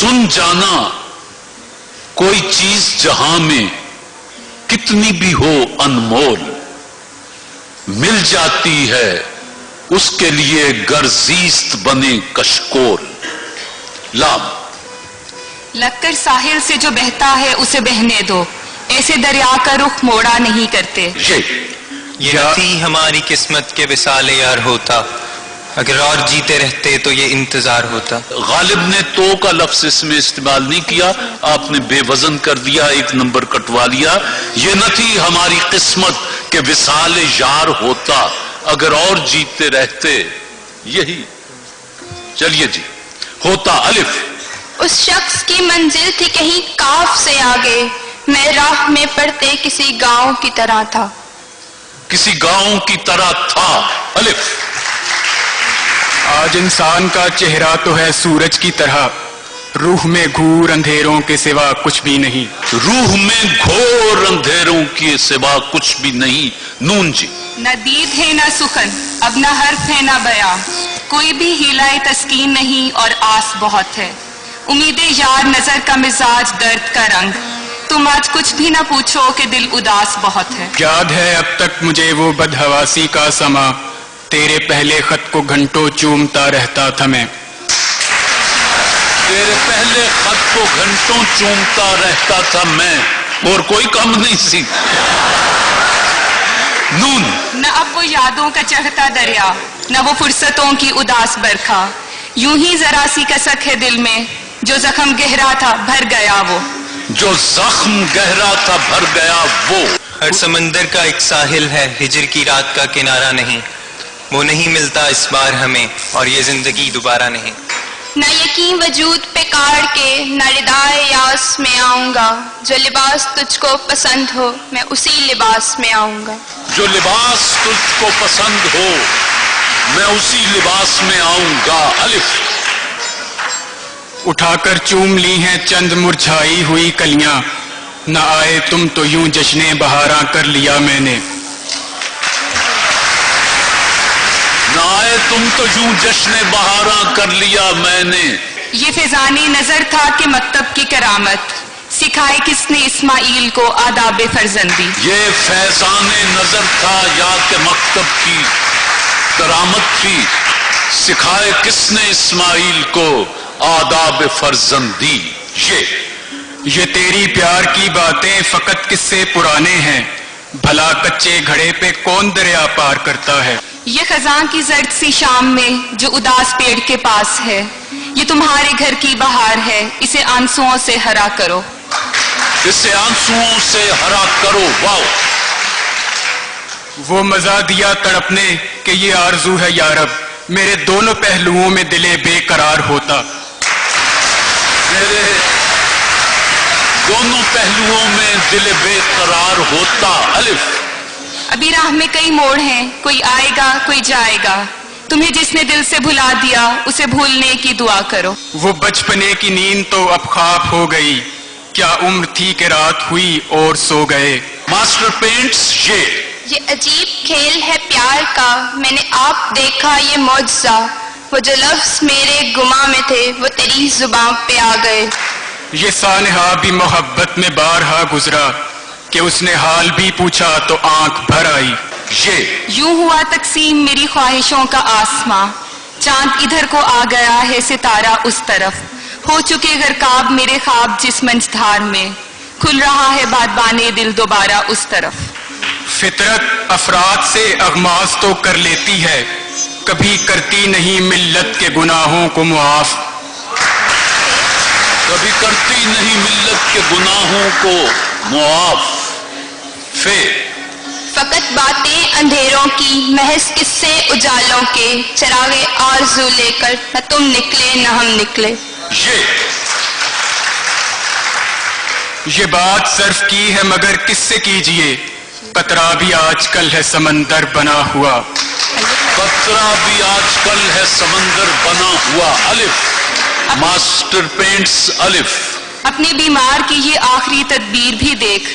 सुन जाना कोई चीज जहां में कितनी भी हो अनमोल, मिल जाती है उसके लिए गर्जीस्त बने कशकोल। लाम लगकर साहिल से जो बहता है उसे बहने दो, ऐसे दरिया का रुख मोड़ा नहीं करते। ये थी हमारी किस्मत के विसाले यार होता, अगर और जीते रहते तो ये इंतजार होता। गालिब ने तो का लफ्ज इसमें इस्तेमाल नहीं किया, आपने बेवजन कर दिया, एक नंबर कटवा लिया। ये न थी हमारी किस्मत के विसाले यार होता, अगर और जीते रहते यही। चलिए जी, होता अलिफ। उस शख्स की मंजिल थी कहीं काफ से आगे, मैं राह में पड़ते किसी गांव की तरह था। किसी गांव की तरह था। अलिफ। आज इंसान का चेहरा तो है सूरज की तरह, रूह में घूर अंधेरों के सिवा कुछ भी नहीं। रूह में घोर अंधेरों के सिवा कुछ भी नहीं। नून जी। न दीद है न सुखन, अब न हर्फ है न बयां, कोई भी हीलाए तस्कीन नहीं और आस बहुत है। उम्मीदें यार, नजर का मिजाज, दर्द का रंग, तुम आज कुछ भी न पूछो कि दिल उदास बहुत है। याद है अब तक मुझे वो बदहवासी का समा, तेरे पहले खत को घंटों चूमता रहता था मैं। तेरे पहले खत को घंटों चूमता रहता था मैं, और कोई कम नहीं सी। नून। न अब वो यादों का चढ़ता दरिया, न वो फुर्सतों की उदास बरखा, यूं ही जरा सी कसक है दिल में, जो जख्म गहरा था भर गया वो। जो जख्म गहरा था भर गया वो। हर समंदर का एक साहिल है, हिजर की रात का किनारा नहीं, वो नहीं मिलता इस बार हमें, और ये जिंदगी दोबारा नहीं। न यकीन वजूद पे काट के न रिदाए यास में आऊंगा, जो लिबास तुझको पसंद हो मैं उसी लिबास में आऊंगा। जो लिबास तुझको पसंद हो मैं उसी लिबास में आऊंगा। अलिफ। उठाकर चूम ली हैं चंद मुरझाई हुई कलियां, न आए तुम तो यूं जश्ने बहारा कर लिया मैंने। न आए तुम तो यूं जश्ने बहारा कर लिया मैंने। ये फिजानी नजर था कि मकतब की करामत, सिखाए किसने इस्माइल को आदाब फर्जंदी। ये फैजाने नजर था या के मकतब की करामत थी, सिखाए किसने इस्माइल को आदाब फर्जंदी। ये तेरी प्यार की बातें फकत किस्से पुराने हैं, भला कच्चे घड़े पे कौन दरिया पार करता है। ये खजां की जर्द सी शाम में जो उदास पेड़ के पास है, ये तुम्हारे घर की बहार है, इसे आंसुओं से हरा करो। इसे आंसुओं से हरा करो। वाओ। वो मजा दिया तड़पने कि ये आरजू है यारब, मेरे दोनों पहलुओं में दिले बेकरार होता। मेरे दोनों पहलुओं में दिल बेकरार होता। अलिफ। अभी राह में कई मोड़ हैं, कोई आएगा कोई जाएगा, तुम्हें जिसने दिल से भुला दिया उसे भूलने की दुआ करो। वो बचपने की नींद तो अब ख्वाब हो गई, क्या उम्र थी कि रात हुई और सो गए। Master paints. ये अजीब खेल है प्यार का, मैंने आप देखा ये मौजज़ा, वो जो लफ्ज मेरे गुमा में थे वो तेरी जुबान पे आ गए। ये सानहा भी मोहब्बत में बारहा गुजरा, कि उसने हाल भी पूछा तो आंख भर आई। यूं हुआ तकसीम मेरी ख्वाहिशों का आसमां, चांद इधर को आ गया है सितारा उस तरफ, हो चुके गरकाब मेरे ख्वाब जिस मंझधार में, खुल रहा है बादबाने दिल दोबारा उस तरफ। फितरत अफराद से अगमास तो कर लेती है, कभी करती नहीं मिल्लत के गुनाहों को मुआफ। कभी करती नहीं मिल्लत के गुनाहों को मुआफ। फकत बातें अंधेरों की, महज किस्से उजालों के, चरागे आरज़ू लेकर न तुम निकले न हम निकले। ये बात सर्फ की है मगर किससे कीजिए, कतरा भी आजकल है समंदर बना हुआ। कतरा भी आजकल है समंदर बना हुआ। अलिफ। Master paints. अलिफ। अपने बीमार की ये आखिरी तदबीर भी देख,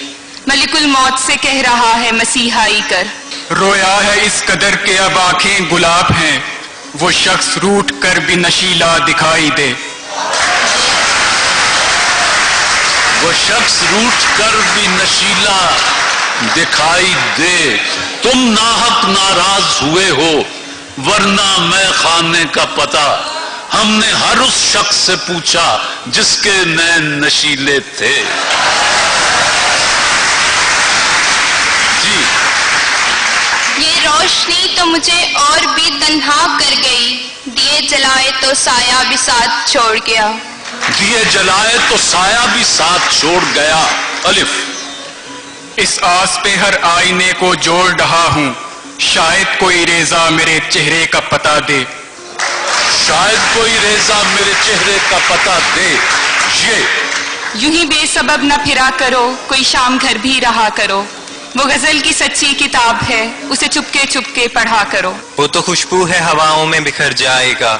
मलिकुल मौत से कह रहा है मसीहाई कर। रोया है इस कदर के अब आंखें गुलाब हैं, वो शख्स रूठ कर भी नशीला दिखाई दे। वो शख्स रूठ कर भी नशीला दिखाई दे। तुम नाहक नाराज हुए हो, वरना मैं खाने का पता हमने हर उस शख्स से पूछा जिसके नैन नशीले थे। जी, ये रोशनी तो मुझे और भी तन्हा कर गई, दिए जलाए तो साया भी साथ छोड़ गया। दिए जलाए तो साया भी साथ छोड़ गया। अलिफ। इस आस पे हर आईने को जोड़ रहा हूँ, शायद कोई रेजा मेरे चेहरे का पता दे। शायद कोई रेजा मेरे चेहरे का पता दे। ये यूं ही बेसबब न फिरा करो, कोई शाम घर भी रहा करो। वो गजल की सच्ची किताब है, उसे चुपके चुपके पढ़ा करो। वो तो खुशबू है हवाओं में बिखर जाएगा,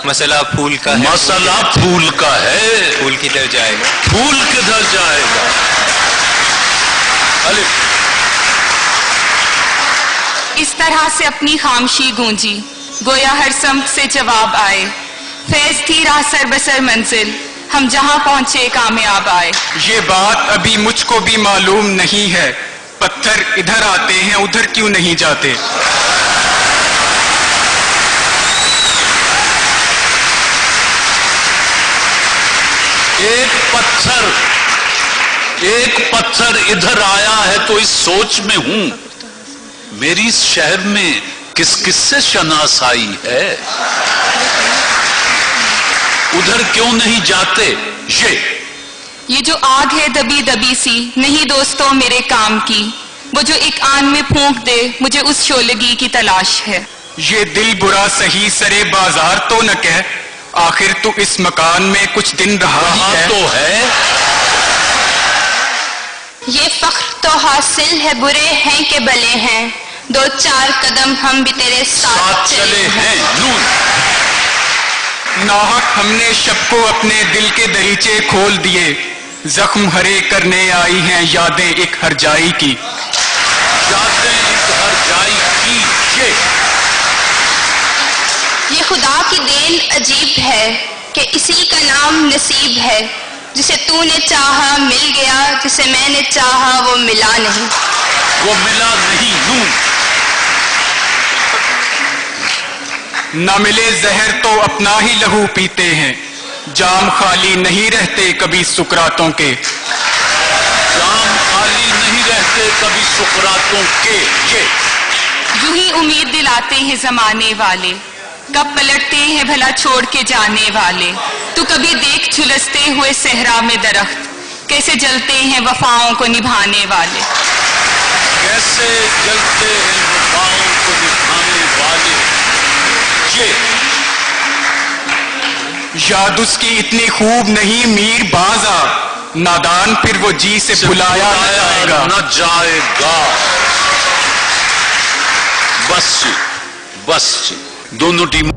मसला फूल का है। मसला फूल का है, फूल किधर जाएगा? फूल किधर जाएगा? अलिफ। इस तरह से अपनी खामशी गूंजी, गोया हर समत से जवाब आए। फैज थी राह सर बसर मंजिल, हम जहां पहुंचे कामयाब आए। ये बात अभी मुझको भी मालूम नहीं है, पत्थर इधर आते हैं उधर क्यों नहीं जाते। एक पत्थर इधर आया है तो इस सोच में हूं, मेरी इस शहर में किस किस से शनासाई है, उधर क्यों नहीं जाते। ये जो आग है दबी दबी सी, नहीं दोस्तों मेरे काम की, वो जो एक आन में फूंक दे, मुझे उस शोलगी की तलाश है। ये दिल बुरा सही सरे बाजार तो न कह, आखिर तू इस मकान में कुछ दिन रहा है तो है। ये फख्र तो हासिल है, बुरे हैं कि भले हैं, दो चार कदम हम भी तेरे साथ चले हैं। नून। नाहक हमने शब को अपने दिल के दरीचे खोल दिए, जख्म हरे करने आई हैं यादें एक हरजाई की। यादें एक हरजाई की। ये खुदा की देन अजीब है कि इसी का नाम नसीब है, जिसे तूने चाहा मिल गया, जिसे मैंने चाहा वो मिला नहीं। वो मिला नहीं। नून। न मिले जहर तो अपना ही लहू पीते हैं, जाम खाली नहीं रहते कभी सुकरातों के। जाम खाली नहीं रहते कभी सुकरातों के। यूं ही उम्मीद दिलाते हैं जमाने वाले, कब पलटते हैं भला छोड़ के जाने वाले। तू कभी देख झुलसते हुए सहरा में दरख्त, कैसे जलते हैं वफाओं को निभाने वाले। कैसे जलते हैं वफाओं को निभाने वाले। याद उसकी इतनी खूब नहीं मीर बाजा, नादान फिर वो जी से बुलाया न जाएगा। बस दोनों टीम